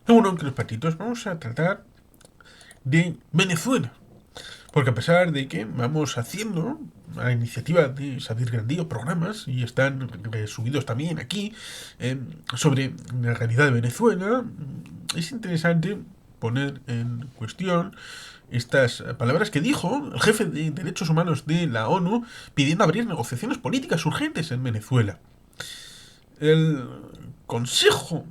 Bueno, los patitos, vamos a tratar de Venezuela. Porque a pesar de que vamos haciendo a iniciativa de Sadir Grandío programas y están subidos también aquí sobre la realidad de Venezuela, es interesante poner en cuestión estas palabras que dijo el jefe de derechos humanos de la ONU pidiendo abrir negociaciones políticas urgentes en Venezuela. El Consejo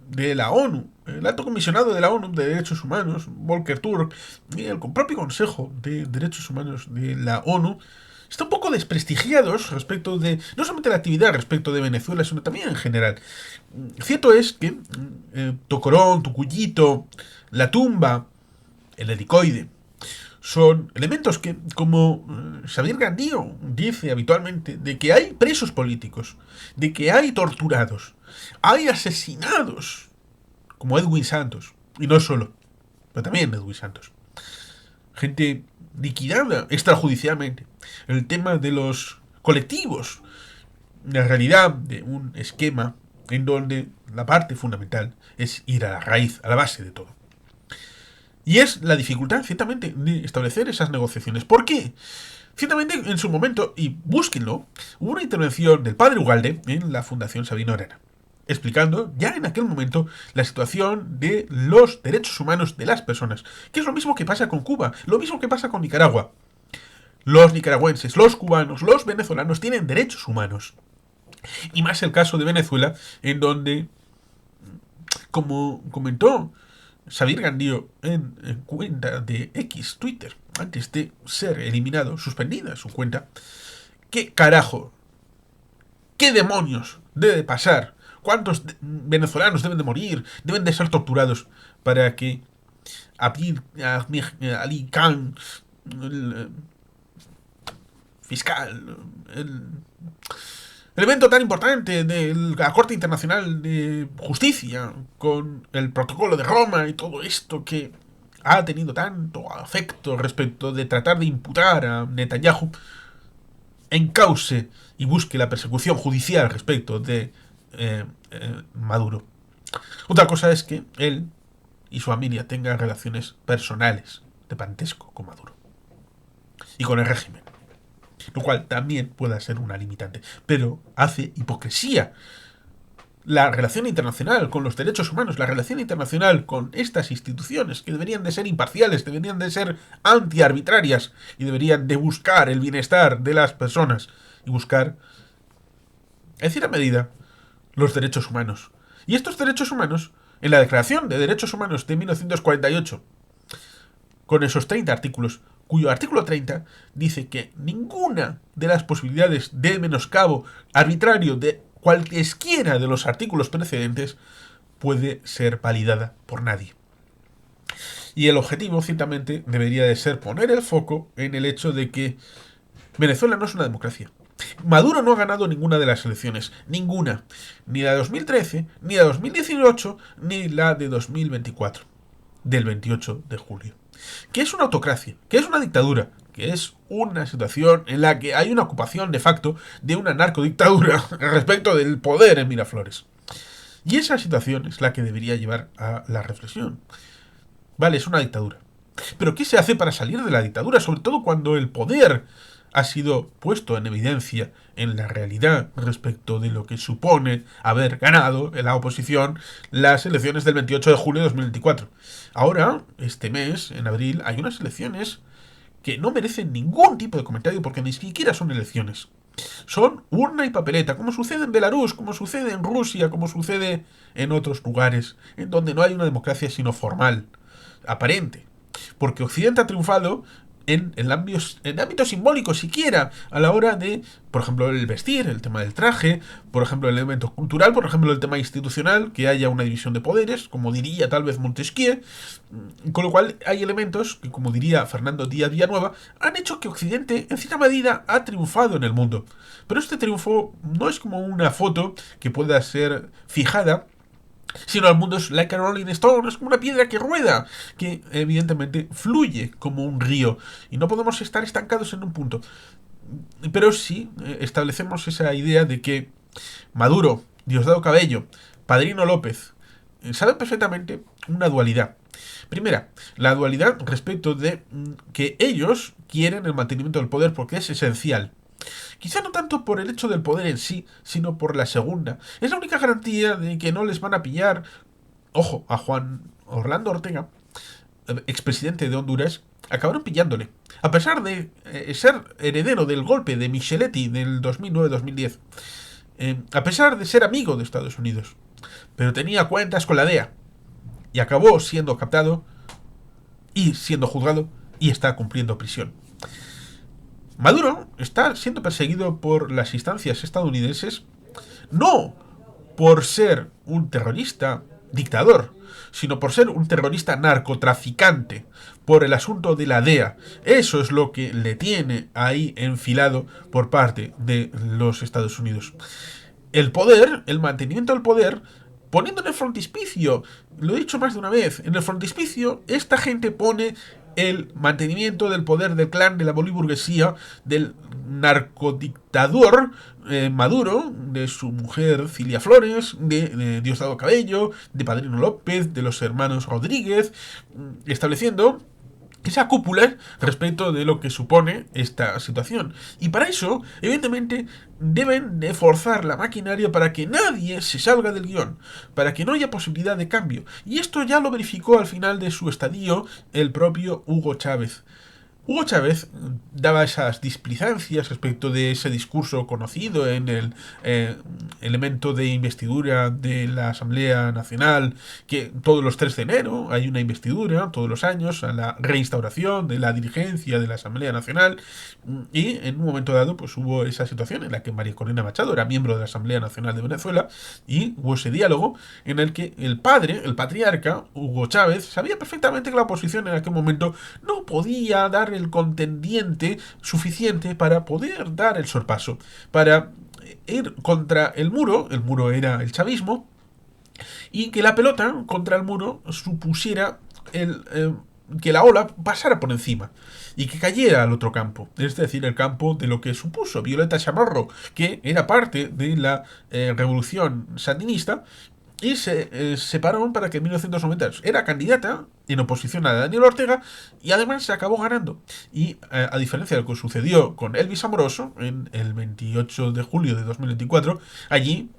de la ONU, el alto comisionado de la ONU de Derechos Humanos, Volker Turk, y el propio Consejo de Derechos Humanos de la ONU, están un poco desprestigiados respecto de, no solamente la actividad respecto de Venezuela, sino también en general. Cierto es que Tocorón, Tucuyito, la tumba, el helicoide, son elementos que, como Xavier Gandío dice habitualmente, de que hay presos políticos, de que hay torturados, hay asesinados, como Edwin Santos, y no solo, pero también Edwin Santos. Gente liquidada extrajudicialmente. El tema de los colectivos, la realidad de un esquema en donde la parte fundamental es ir a la raíz, a la base de todo. Y es la dificultad, ciertamente, de establecer esas negociaciones. ¿Por qué? Ciertamente, en su momento, y búsquenlo, hubo una intervención del padre Ugalde en la Fundación Sabino Arana, explicando ya en aquel momento la situación de los derechos humanos de las personas, que es lo mismo que pasa con Cuba, lo mismo que pasa con Nicaragua. Los nicaragüenses, los cubanos, los venezolanos tienen derechos humanos. Y más el caso de Venezuela, en donde, como comentó Xavier Gandío en cuenta de X, Twitter, antes de ser eliminado, suspendida su cuenta, ¿qué carajo? ¿Qué demonios debe pasar? ¿Cuántos venezolanos deben de morir? ¿Deben de ser torturados para que Ali Khan, el fiscal, el evento tan importante de la Corte Internacional de Justicia, con el protocolo de Roma y todo esto que ha tenido tanto afecto respecto de tratar de imputar a Netanyahu, encauce y busque la persecución judicial respecto de Maduro? Otra cosa es que él y su familia tengan relaciones personales de parentesco con Maduro y con el régimen, lo cual también puede ser una limitante, pero hace hipocresía la relación internacional con los derechos humanos, la relación internacional con estas instituciones que deberían de ser imparciales, deberían de ser antiarbitrarias y deberían de buscar el bienestar de las personas y buscar, en cierta medida, los derechos humanos. Y estos derechos humanos, en la Declaración de Derechos Humanos de 1948, con esos 30 artículos, cuyo artículo 30 dice que ninguna de las posibilidades de menoscabo arbitrario de cualesquiera de los artículos precedentes puede ser validada por nadie. Y el objetivo, ciertamente, debería de ser poner el foco en el hecho de que Venezuela no es una democracia. Maduro no ha ganado ninguna de las elecciones, ninguna, ni la de 2013, ni la de 2018, ni la de 2024, del 28 de julio. Que es una autocracia, que es una dictadura, que es una situación en la que hay una ocupación de facto de una narcodictadura respecto del poder en Miraflores. Y esa situación es la que debería llevar a la reflexión. Vale, es una dictadura. Pero ¿qué se hace para salir de la dictadura? Sobre todo cuando el poder ha sido puesto en evidencia en la realidad respecto de lo que supone haber ganado en la oposición las elecciones del 28 de julio de 2024. Ahora, este mes, en abril, hay unas elecciones que no merecen ningún tipo de comentario porque ni siquiera son elecciones. Son urna y papeleta, como sucede en Belarus, como sucede en Rusia, como sucede en otros lugares, en donde no hay una democracia sino formal, aparente. Porque Occidente ha triunfado en ámbito simbólico siquiera, a la hora de, por ejemplo, el vestir, el tema del traje, por ejemplo, el elemento cultural, por ejemplo, el tema institucional, que haya una división de poderes, como diría tal vez Montesquieu, con lo cual hay elementos que, como diría Fernando Díaz Villanueva, han hecho que Occidente, en cierta medida, ha triunfado en el mundo. Pero este triunfo no es como una foto que pueda ser fijada, sino el mundo es like a rolling stone, es como una piedra que rueda, que evidentemente fluye como un río, y no podemos estar estancados en un punto. Pero sí establecemos esa idea de que Maduro, Diosdado Cabello, Padrino López, saben perfectamente una dualidad. Primera, la dualidad respecto de que ellos quieren el mantenimiento del poder porque es esencial. Quizá no tanto por el hecho del poder en sí, sino por la segunda. Es la única garantía de que no les van a pillar, ojo, a Juan Orlando Ortega, expresidente de Honduras, acabaron pillándole. A pesar de ser heredero del golpe de Micheletti del 2009-2010. A pesar de ser amigo de Estados Unidos. Pero tenía cuentas con la DEA. Y acabó siendo captado y siendo juzgado y está cumpliendo prisión. Maduro está siendo perseguido por las instancias estadounidenses no por ser un terrorista dictador, sino por ser un terrorista narcotraficante, por el asunto de la DEA. Eso es lo que le tiene ahí enfilado por parte de los Estados Unidos. El poder, el mantenimiento del poder, poniendo en el frontispicio, lo he dicho más de una vez, en el frontispicio esta gente pone el mantenimiento del poder del clan de la boliburguesía, del narcodictador Maduro, de su mujer Cilia Flores, de Diosdado Cabello, de Padrino López, de los hermanos Rodríguez, estableciendo esa cúpula respecto de lo que supone esta situación. Y para eso, evidentemente, deben de forzar la maquinaria para que nadie se salga del guión, para que no haya posibilidad de cambio. Y esto ya lo verificó al final de su estadio el propio Hugo Chávez. Hugo Chávez daba esas displicencias respecto de ese discurso conocido en el elemento de investidura de la Asamblea Nacional, que todos los 3 de enero hay una investidura, todos los años, a la reinstauración de la dirigencia de la Asamblea Nacional, y en un momento dado pues hubo esa situación en la que María Corina Machado era miembro de la Asamblea Nacional de Venezuela, y hubo ese diálogo en el que el padre, el patriarca, Hugo Chávez, sabía perfectamente que la oposición en aquel momento no podía dar el contendiente suficiente para poder dar el sorpaso, para ir contra el muro era el chavismo, y que la pelota contra el muro supusiera que la ola pasara por encima y que cayera al otro campo, es decir, el campo de lo que supuso Violeta Chamorro, que era parte de la revolución sandinista, y se separaron para que en 1990 era candidata en oposición a Daniel Ortega y además se acabó ganando. Y a diferencia de lo que sucedió con Elvis Amoroso en el 28 de julio de 2024, allí,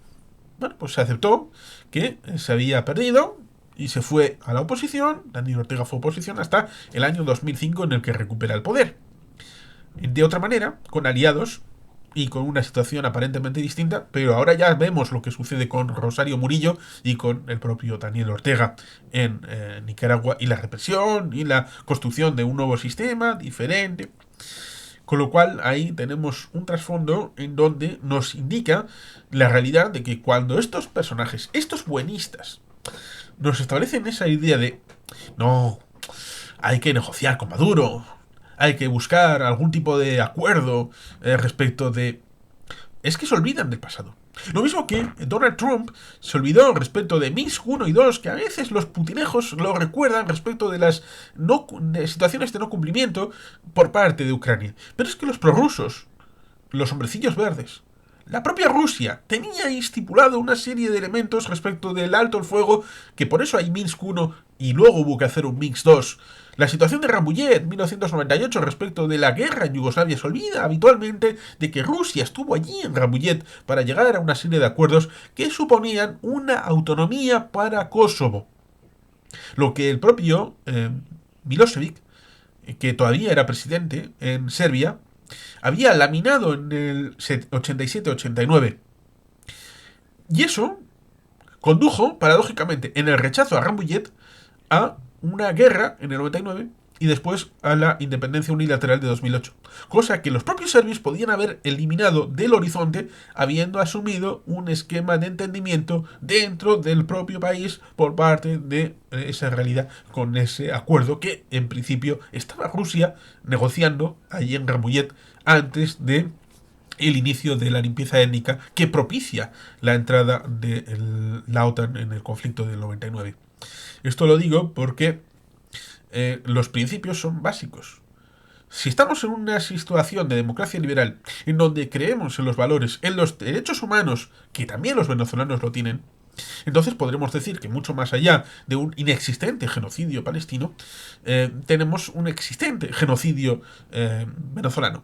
bueno, pues se aceptó que se había perdido y se fue a la oposición. Daniel Ortega fue oposición hasta el año 2005 en el que recupera el poder. De otra manera, con aliados y con una situación aparentemente distinta, pero ahora ya vemos lo que sucede con Rosario Murillo y con el propio Daniel Ortega en Nicaragua, y la represión y la construcción de un nuevo sistema diferente. Con lo cual ahí tenemos un trasfondo en donde nos indica la realidad de que cuando estos personajes, estos buenistas, nos establecen esa idea de no, hay que negociar con Maduro, hay que buscar algún tipo de acuerdo respecto de... Es que se olvidan del pasado. Lo mismo que Donald Trump se olvidó respecto de Minsk 1 y 2, que a veces los putinejos lo recuerdan respecto de las de situaciones de no cumplimiento por parte de Ucrania. Pero es que los prorrusos, los hombrecillos verdes, la propia Rusia tenía estipulado una serie de elementos respecto del alto el fuego, que por eso hay Minsk 1 y luego hubo que hacer un Minsk 2. La situación de Rambouillet en 1998 respecto de la guerra en Yugoslavia se olvida habitualmente de que Rusia estuvo allí en Rambouillet para llegar a una serie de acuerdos que suponían una autonomía para Kosovo. Lo que el propio Milosevic, que todavía era presidente en Serbia, había laminado en el 87-89. Y eso condujo, paradójicamente, en el rechazo a Rambouillet, a una guerra en el 99 y después a la independencia unilateral de 2008. Cosa que los propios serbios podían haber eliminado del horizonte habiendo asumido un esquema de entendimiento dentro del propio país por parte de esa realidad, con ese acuerdo que en principio estaba Rusia negociando allí en Rambouillet antes de el inicio de la limpieza étnica que propicia la entrada de la OTAN en el conflicto del 99. Esto lo digo porque los principios son básicos. Si estamos en una situación de democracia liberal en donde creemos en los valores, en los derechos humanos, que también los venezolanos lo tienen, Entonces podremos decir que mucho más allá de un inexistente genocidio palestino, tenemos un existente genocidio venezolano.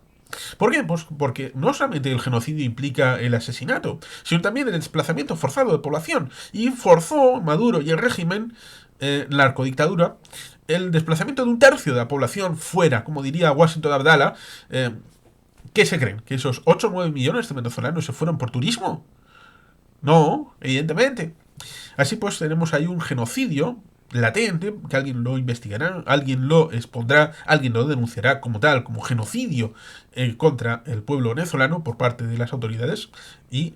¿Por qué? Pues porque no solamente el genocidio implica el asesinato, sino también el desplazamiento forzado de población. Y forzó Maduro y el régimen, la narcodictadura, el desplazamiento de un tercio de la población fuera, como diría Washington Abdallah. ¿Qué se creen? ¿Que esos 8 o 9 millones de venezolanos se fueron por turismo? No, evidentemente. Así pues, tenemos ahí un genocidio latente, que alguien lo investigará, alguien lo expondrá, alguien lo denunciará como tal, como genocidio contra el pueblo venezolano por parte de las autoridades. Y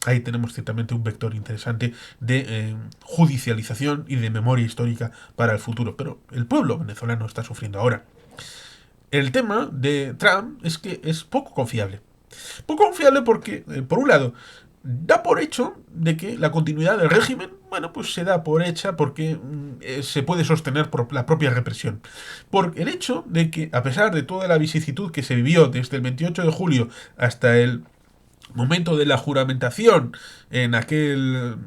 ahí tenemos ciertamente un vector interesante de judicialización y de memoria histórica para el futuro. Pero el pueblo venezolano está sufriendo ahora. El tema de Trump es que es poco confiable. Poco confiable porque, por un lado, da por hecho de que la continuidad del régimen, bueno, pues se da por hecha porque se puede sostener por la propia represión. Por el hecho de que, a pesar de toda la vicisitud que se vivió desde el 28 de julio hasta el momento de la juramentación en aquel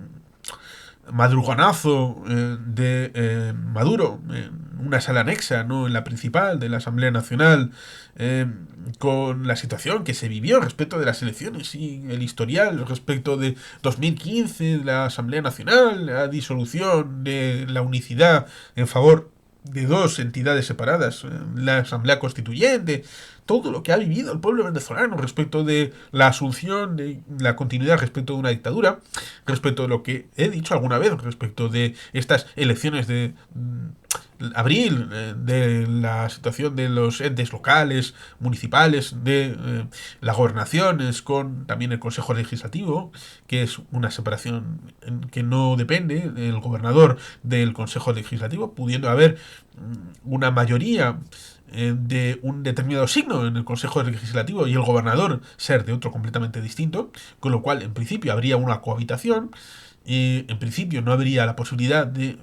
madruganazo de Maduro en una sala anexa, no en la principal de la Asamblea Nacional, con la situación que se vivió respecto de las elecciones y el historial respecto de 2015, de la Asamblea Nacional, la disolución de la unicidad en favor de dos entidades separadas, la Asamblea Constituyente, todo lo que ha vivido el pueblo venezolano respecto de la asunción de la continuidad respecto de una dictadura, respecto de lo que he dicho alguna vez, respecto de estas elecciones de abril, de la situación de los entes locales, municipales, de las gobernaciones, con también el Consejo Legislativo, que es una separación que no depende del gobernador del Consejo Legislativo, pudiendo haber una mayoría de un determinado signo en el Consejo Legislativo y el gobernador ser de otro completamente distinto, con lo cual en principio habría una cohabitación y en principio no habría la posibilidad de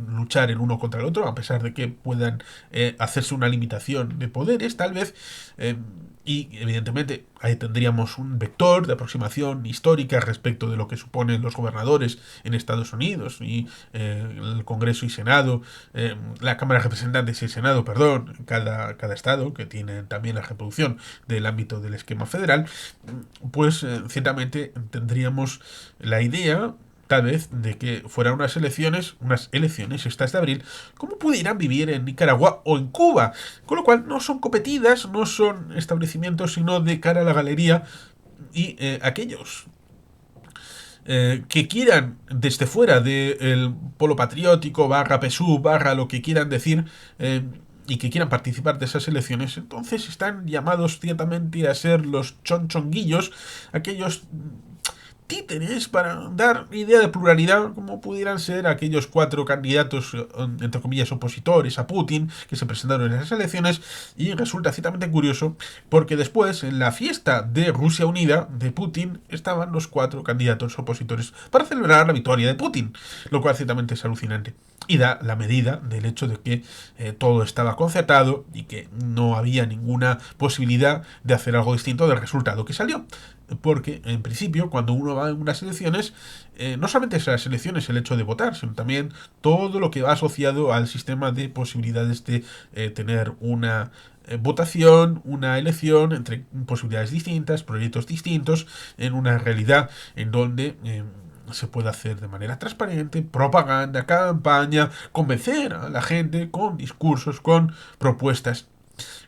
luchar el uno contra el otro, a pesar de que puedan hacerse una limitación de poderes, tal vez. Y evidentemente ahí tendríamos un vector de aproximación histórica respecto de lo que suponen los gobernadores en Estados Unidos y el Congreso y Senado, la Cámara de Representantes y el Senado, perdón, cada estado, que tiene también la reproducción del ámbito del esquema federal, pues ciertamente tendríamos la idea tal vez de que fueran unas elecciones estas de abril, como pudieran vivir en Nicaragua o en Cuba, con lo cual no son competidas, no son establecimientos, sino de cara a la galería y aquellos que quieran desde fuera del polo patriótico, barra PSUV, barra lo que quieran decir, y que quieran participar de esas elecciones, entonces están llamados ciertamente a ser los chonchonguillos, aquellos títeres para dar idea de pluralidad, como pudieran ser aquellos 4 candidatos, entre comillas, opositores a Putin, que se presentaron en esas elecciones, y resulta ciertamente curioso, porque después, en la fiesta de Rusia Unida, de Putin, estaban los 4 candidatos opositores para celebrar la victoria de Putin, lo cual ciertamente es alucinante. Y da la medida del hecho de que todo estaba concertado y que no había ninguna posibilidad de hacer algo distinto del resultado que salió. Porque, en principio, cuando uno va en unas elecciones, no solamente es las elecciones el hecho de votar, sino también todo lo que va asociado al sistema de posibilidades de tener una votación, una elección entre posibilidades distintas, proyectos distintos, en una realidad en donde se puede hacer de manera transparente, propaganda, campaña, convencer a la gente con discursos, con propuestas,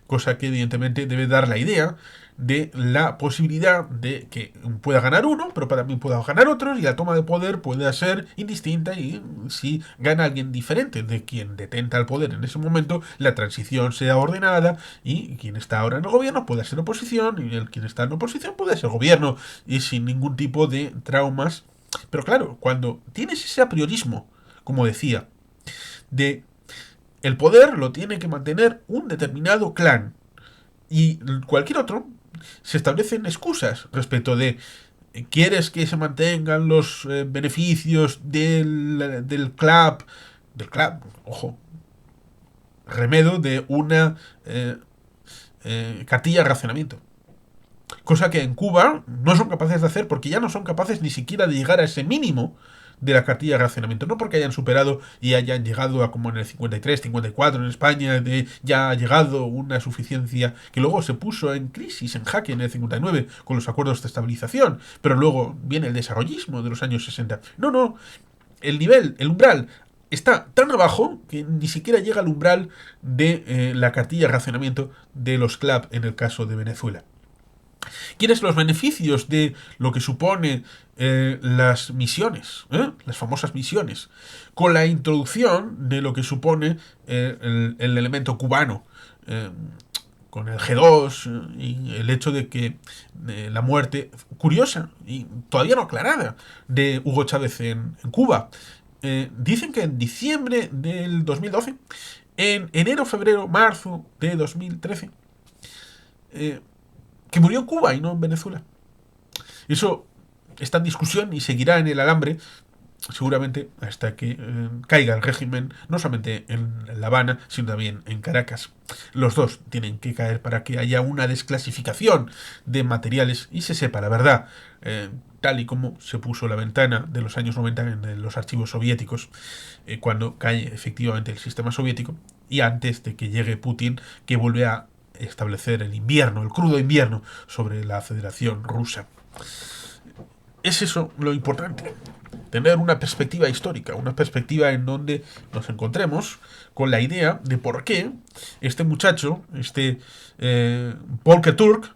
cosa que evidentemente debe dar la idea de la posibilidad de que pueda ganar uno, pero también pueda ganar otros, y la toma de poder pueda ser indistinta, y si gana alguien diferente de quien detenta el poder en ese momento, la transición sea ordenada y quien está ahora en el gobierno pueda ser oposición y el quien está en oposición pueda ser gobierno, y sin ningún tipo de traumas. Pero claro, cuando tienes ese apriorismo, como decía, de el poder lo tiene que mantener un determinado clan y cualquier otro, se establecen excusas respecto de ¿quieres que se mantengan los beneficios del club, ojo, remedio de una cartilla de racionamiento? Cosa que en Cuba no son capaces de hacer porque ya no son capaces ni siquiera de llegar a ese mínimo de la cartilla de racionamiento. No porque hayan superado y hayan llegado a como en el 53, 54 en España, de ya ha llegado una suficiencia que luego se puso en crisis, en jaque en el 59 con los acuerdos de estabilización, pero luego viene el desarrollismo de los años 60. No, no, el nivel, el umbral está tan abajo que ni siquiera llega al umbral de la cartilla de racionamiento de los CLAP en el caso de Venezuela. ¿Quieres los beneficios de lo que supone las misiones? Las famosas misiones. Con la introducción de lo que supone el elemento cubano. Con el G2 y el hecho de que la muerte curiosa y todavía no aclarada de Hugo Chávez en Cuba. Dicen que en diciembre del 2012, en enero, febrero, marzo de 2013, que murió en Cuba y no en Venezuela. Eso está en discusión y seguirá en el alambre seguramente hasta que caiga el régimen, no solamente en La Habana, sino también en Caracas. Los dos tienen que caer para que haya una desclasificación de materiales y se sepa la verdad, tal y como se puso la ventana de los años 90 en los archivos soviéticos, cuando cae efectivamente el sistema soviético y antes de que llegue Putin, que vuelve a establecer el invierno, el crudo invierno sobre la Federación Rusa. Es eso lo importante, tener una perspectiva histórica, una perspectiva en donde nos encontremos con la idea de por qué este muchacho, Volker Turk,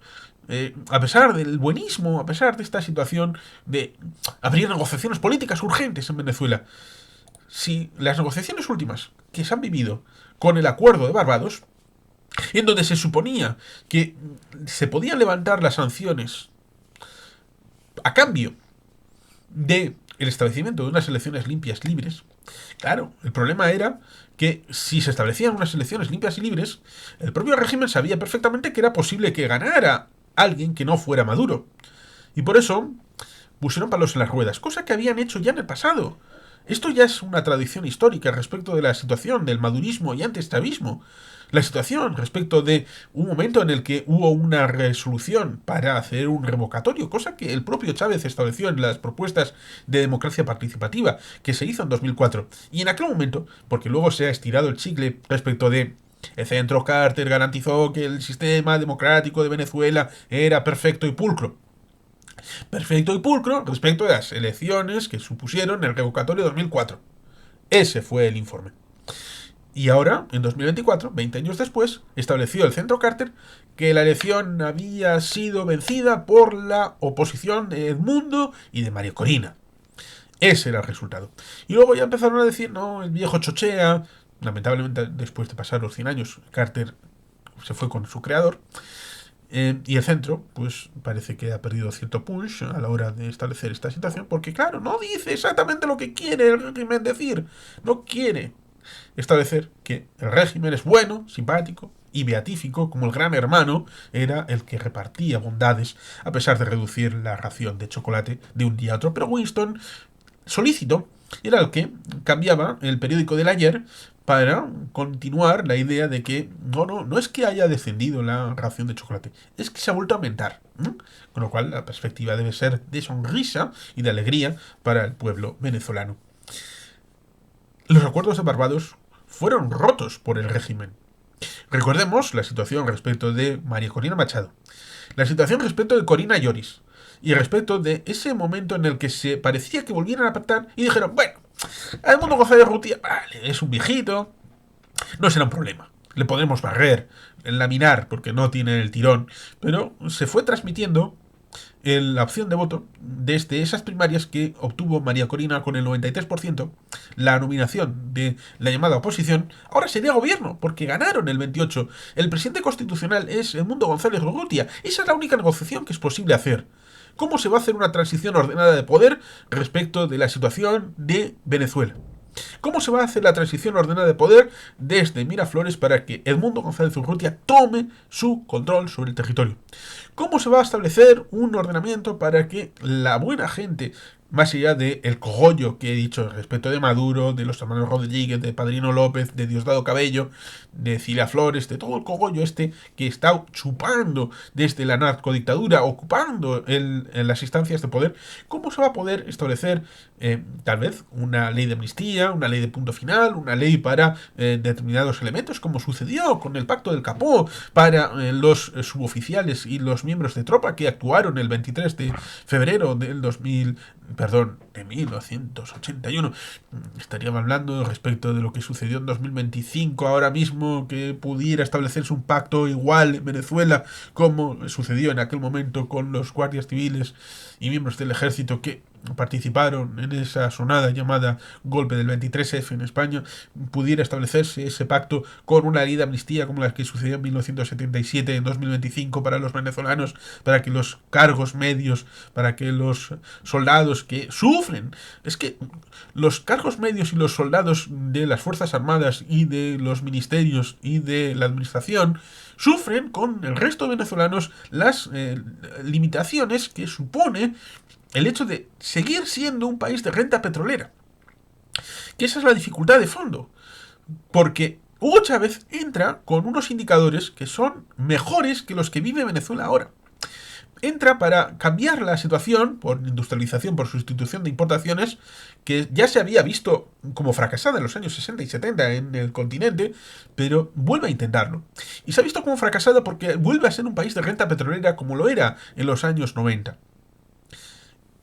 a pesar del buenismo, a pesar de esta situación de abrir negociaciones políticas urgentes en Venezuela, si las negociaciones últimas que se han vivido con el acuerdo de Barbados, en donde se suponía que se podían levantar las sanciones a cambio de el establecimiento de unas elecciones limpias, libres. Claro, el problema era que si se establecían unas elecciones limpias y libres, el propio régimen sabía perfectamente que era posible que ganara alguien que no fuera Maduro. Y por eso pusieron palos en las ruedas, cosa que habían hecho ya en el pasado. Esto ya es una tradición histórica respecto de la situación del madurismo y antiestavismo. La situación respecto de un momento en el que hubo una resolución para hacer un revocatorio, cosa que el propio Chávez estableció en las propuestas de democracia participativa que se hizo en 2004. Y en aquel momento, porque luego se ha estirado el chicle respecto de el centro Carter garantizó que el sistema democrático de Venezuela era perfecto y pulcro. Perfecto y pulcro respecto de las elecciones que supusieron el revocatorio de 2004. Ese fue el informe. Y ahora, en 2024, 20 años después, estableció el Centro Carter que la elección había sido vencida por la oposición de Edmundo y de María Corina. Ese era el resultado. Y luego ya empezaron a decir, no, el viejo chochea. Lamentablemente, después de pasar los 100 años, Carter se fue con su creador. Y el centro, pues parece que ha perdido cierto punch a la hora de establecer esta situación, porque claro, no dice exactamente lo que quiere el régimen decir. No quiere establecer que el régimen es bueno, simpático y beatífico, como el gran hermano era el que repartía bondades a pesar de reducir la ración de chocolate de un día a otro. Pero Winston, solícito, era el que cambiaba el periódico del ayer para continuar la idea de que no es que haya descendido la ración de chocolate, es que se ha vuelto a aumentar. Con lo cual la perspectiva debe ser de sonrisa y de alegría para el pueblo venezolano. Los acuerdos de Barbados fueron rotos por el régimen. Recordemos la situación respecto de María Corina Machado, la situación respecto de Corina Lloris y respecto de ese momento en el que se parecía que volvieran a pactar y dijeron, bueno, Edmundo González Urrutia, vale, es un viejito, no será un problema, le podremos barrer, laminar porque no tiene el tirón, pero se fue transmitiendo la opción de voto desde esas primarias que obtuvo María Corina con el 93%, la nominación de la llamada oposición, ahora sería gobierno, porque ganaron el 28%. El presidente constitucional es Edmundo González Urrutia. Esa es la única negociación que es posible hacer. ¿Cómo se va a hacer una transición ordenada de poder respecto de la situación de Venezuela? ¿Cómo se va a hacer la transición ordenada de poder desde Miraflores para que Edmundo González Urrutia tome su control sobre el territorio? ¿Cómo se va a establecer un ordenamiento para que la buena gente más allá del cogollo que he dicho respecto de Maduro, de los hermanos Rodríguez, de Padrino López, de Diosdado Cabello, de Cilia Flores, de todo el cogollo este que está chupando desde la narcodictadura, ocupando en las instancias de poder, ¿cómo se va a poder establecer tal vez una ley de amnistía, una ley de punto final, una ley para determinados elementos, como sucedió con el Pacto del Capó, para los suboficiales y los miembros de tropa que actuaron el 23 de febrero del 2000, perdón, de 1981? Estaríamos hablando respecto de lo que sucedió en 2025 ahora mismo, que pudiera establecerse un pacto igual en Venezuela como sucedió en aquel momento con los guardias civiles y miembros del ejército que participaron en esa sonada llamada golpe del 23F en España, pudiera establecerse ese pacto con una ley de amnistía como la que sucedió en 1977 en 2025 para los venezolanos, para que los cargos medios, para que los soldados que sufren, es que los cargos medios y los soldados de las Fuerzas Armadas y de los ministerios y de la administración sufren con el resto de venezolanos las limitaciones que supone el hecho de seguir siendo un país de renta petrolera. Que esa es la dificultad de fondo. Porque Hugo Chávez entra con unos indicadores que son mejores que los que vive Venezuela ahora. Entra para cambiar la situación por industrialización, por sustitución de importaciones, que ya se había visto como fracasada en los años 60 y 70 en el continente, pero vuelve a intentarlo. Y se ha visto como fracasada porque vuelve a ser un país de renta petrolera como lo era en los años 90.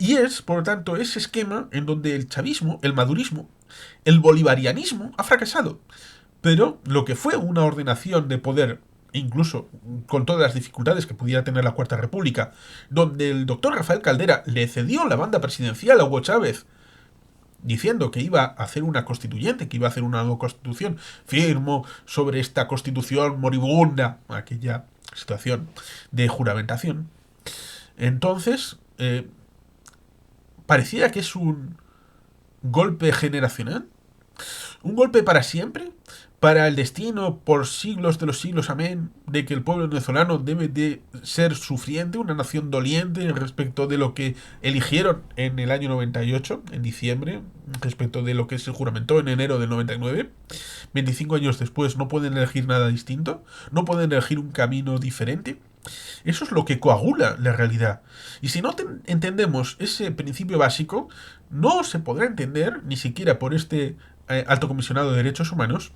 Y es, por lo tanto, ese esquema en donde el chavismo, el madurismo, el bolivarianismo ha fracasado. Pero lo que fue una ordenación de poder, incluso con todas las dificultades que pudiera tener la Cuarta República, donde el doctor Rafael Caldera le cedió la banda presidencial a Hugo Chávez, diciendo que iba a hacer una constituyente, que iba a hacer una nueva constitución, firmó sobre esta constitución moribunda, aquella situación de juramentación. Entonces, pareciera que es un golpe generacional, un golpe para siempre, para el destino por siglos de los siglos, amén, de que el pueblo venezolano debe de ser sufriente, una nación doliente respecto de lo que eligieron en el año 98, en diciembre, respecto de lo que se juramentó en enero del 99. 25 años después no pueden elegir nada distinto, no pueden elegir un camino diferente. Eso es lo que coagula la realidad. Y si no entendemos ese principio básico, no se podrá entender, ni siquiera por este alto comisionado de derechos humanos,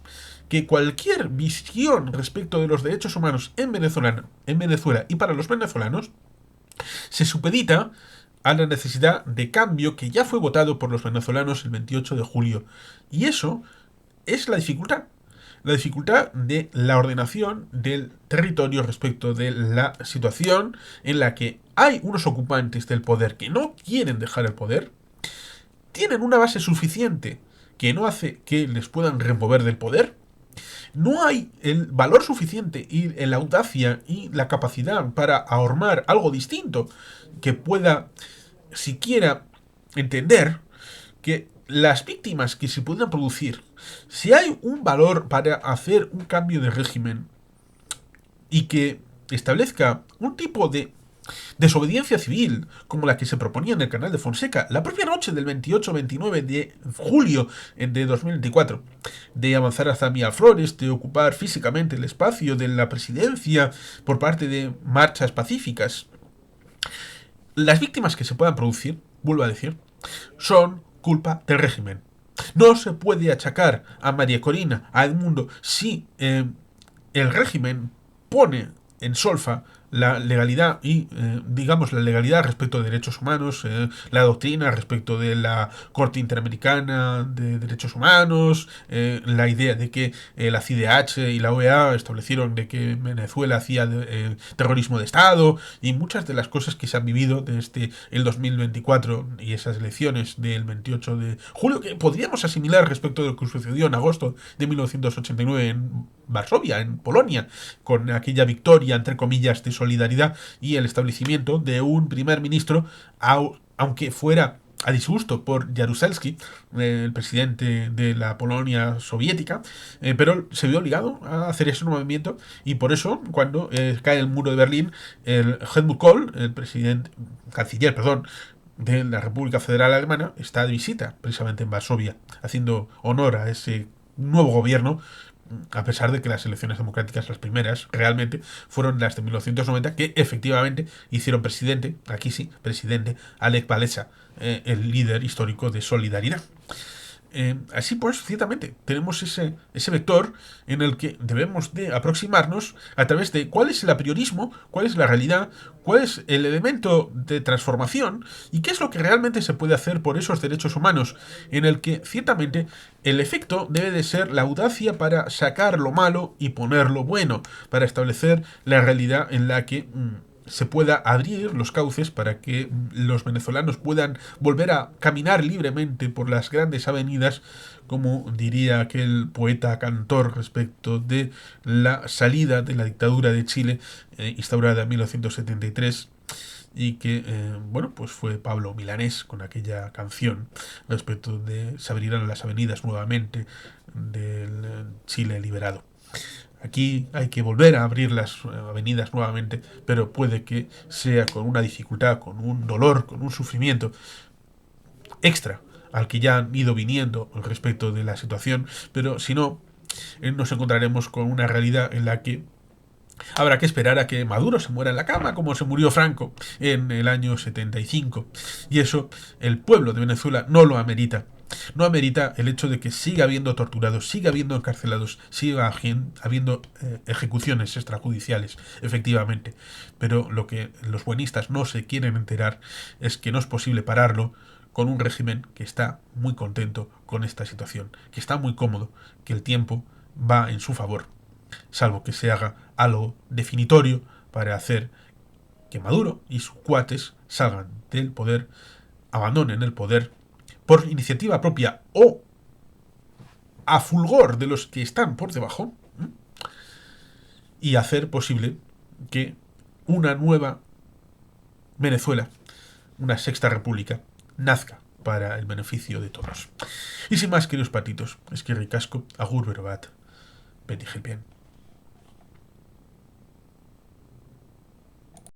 que cualquier visión respecto de los derechos humanos en Venezuela y para los venezolanos se supedita a la necesidad de cambio que ya fue votado por los venezolanos el 28 de julio. Y eso es la dificultad. La dificultad de la ordenación del territorio respecto de la situación en la que hay unos ocupantes del poder que no quieren dejar el poder, tienen una base suficiente que no hace que les puedan remover del poder, no hay el valor suficiente y la audacia y la capacidad para ahormar algo distinto que pueda siquiera entender que las víctimas que se puedan producir, si hay un valor para hacer un cambio de régimen y que establezca un tipo de desobediencia civil como la que se proponía en el canal de Fonseca la propia noche del 28-29 de julio de 2024, de avanzar hacia Miraflores, de ocupar físicamente el espacio de la presidencia por parte de marchas pacíficas. Las víctimas que se puedan producir, vuelvo a decir, son culpa del régimen. No se puede achacar a María Corina, a Edmundo, si el régimen pone en solfa la legalidad y, digamos, la legalidad respecto de derechos humanos, la doctrina respecto de la Corte Interamericana de Derechos Humanos, la idea de que la CIDH y la OEA establecieron de que Venezuela hacía terrorismo de Estado y muchas de las cosas que se han vivido desde el 2024 y esas elecciones del 28 de julio que podríamos asimilar respecto de lo que sucedió en agosto de 1989 en Varsovia, en Polonia, con aquella victoria, entre comillas, de solidaridad y el establecimiento de un primer ministro, aunque fuera a disgusto por Jaruzelski, el presidente de la Polonia soviética, pero se vio obligado a hacer ese movimiento y por eso, cuando cae el muro de Berlín, el Helmut Kohl, el canciller, de la República Federal Alemana está de visita precisamente en Varsovia, haciendo honor a ese nuevo gobierno, a pesar de que las elecciones democráticas, las primeras, realmente fueron las de 1990, que efectivamente hicieron presidente, aquí sí, presidente, Lech Walesa, el líder histórico de Solidaridad. Así pues, ciertamente, tenemos ese vector en el que debemos de aproximarnos a través de cuál es el apriorismo, cuál es la realidad, cuál es el elemento de transformación y qué es lo que realmente se puede hacer por esos derechos humanos, en el que ciertamente el efecto debe de ser la audacia para sacar lo malo y poner lo bueno, para establecer la realidad en la que se pueda abrir los cauces para que los venezolanos puedan volver a caminar libremente por las grandes avenidas, como diría aquel poeta cantor respecto de la salida de la dictadura de Chile instaurada en 1973 y que, bueno, pues fue Pablo Milanés con aquella canción respecto de se abrirán las avenidas nuevamente del Chile liberado. Aquí hay que volver a abrir las avenidas nuevamente, pero puede que sea con una dificultad, con un dolor, con un sufrimiento extra al que ya han ido viniendo respecto de la situación, pero si no, nos encontraremos con una realidad en la que habrá que esperar a que Maduro se muera en la cama, como se murió Franco en el año 75. Y eso el pueblo de Venezuela no lo amerita. No amerita el hecho de que siga habiendo torturados, siga habiendo encarcelados, siga habiendo ejecuciones extrajudiciales, efectivamente. Pero lo que los buenistas no se quieren enterar es que no es posible pararlo con un régimen que está muy contento con esta situación, que está muy cómodo, que el tiempo va en su favor, salvo que se haga algo definitorio para hacer que Maduro y sus cuates salgan del poder, abandonen el poder por iniciativa propia o a fulgor de los que están por debajo, y hacer posible que una nueva Venezuela, una sexta república, nazca para el beneficio de todos. Y sin más, queridos patitos, es que ricasco, agur verobat, bien.